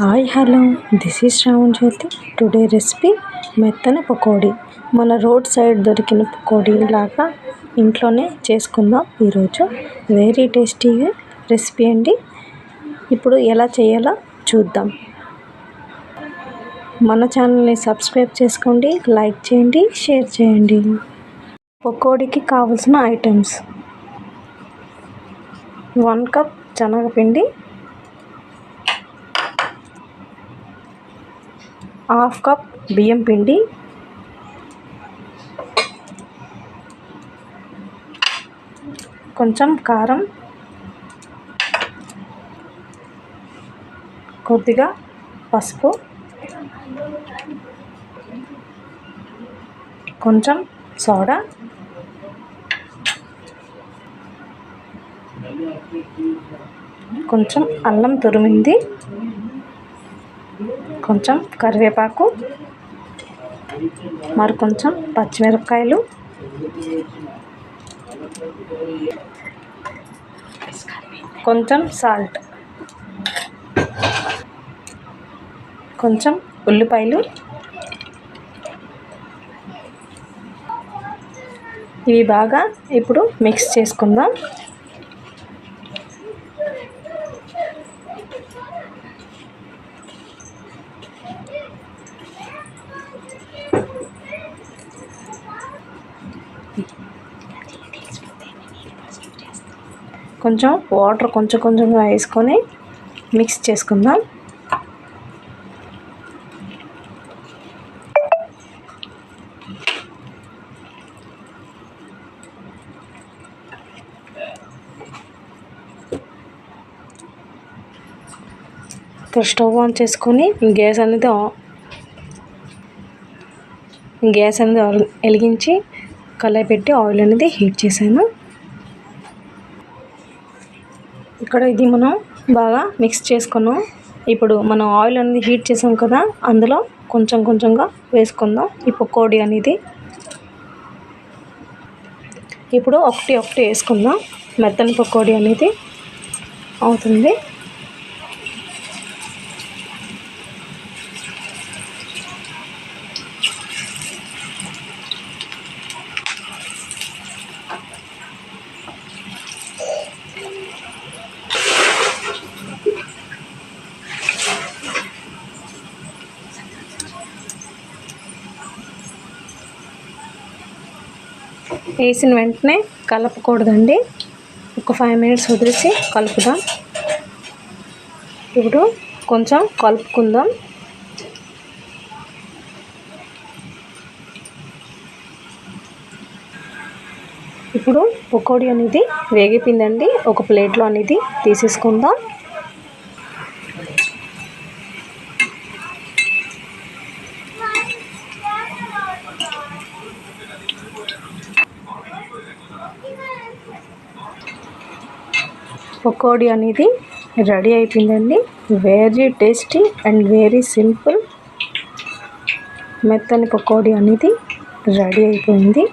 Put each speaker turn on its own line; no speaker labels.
Hi hello this is Shravan Jyothi. Today recipe మెత్తని పకోడీ. మన road side దొరికిన పకోడీ లాగా ఇంట్లోనే చేసుకుందాం. ఈరోజు వెరీ టేస్టీగా రెసిపీ అండి. ఇప్పుడు ఎలా చేయాలో చూద్దాం. మన ఛానల్ని సబ్స్క్రైబ్ చేసుకోండి, లైక్ చేయండి, షేర్ చేయండి. పకోడీకి కావాల్సిన ఐటమ్స్: 1 కప్ శనగపిండి, 1/2 కప్ బియ్యం పిండి, కొంచెం కారం, కొద్దిగా పసుపు, కొంచెం సోడా, కొంచెం అల్లం తురిమింది, కొంచెం కరివేపాకు, మరి కొంచెం పచ్చిమిరపకాయలు, కొంచెం సాల్ట్, కొంచెం ఉల్లిపాయలు. ఇవి బాగా ఇప్పుడు మిక్స్ చేసుకుందాం. కొంచెం వాటర్ కొంచెంగా వేసుకొని మిక్స్ చేసుకుందాం. ఇక్కడ స్టవ్ ఆన్ చేసుకొని గ్యాస్ అనేది వెలిగించి కళాయి పెట్టి ఆయిల్ అనేది హీట్ చేశాను. ఇక్కడ ఇది మనం బాగా మిక్స్ చేసుకున్నాం. ఇప్పుడు మనం ఆయిల్ అనేది హీట్ చేసాం కదా, అందులో కొంచెంగా వేసుకుందాం ఈ పకోడీ అనేది. ఇప్పుడు ఒకటి వేసుకుందాం. మెత్తని పకోడీ అనేది అవుతుంది. వేసిన వెంటనే కలపకూడదండి. ఒక 5 మినిట్స్ వదిలేసి కలుపుదాం. ఇప్పుడు కొంచెం కలుపుకుందాం. ఇప్పుడు పకోడీ అనేది వేగిపోయిందండి. ఒక ప్లేట్లో అనేది తీసేసుకుందాం. పకోడీ అనేది రెడీ అయిపోయిందండి. Very tasty and very simple మెత్తని పకోడీ అనేది రెడీ అయిపోయింది.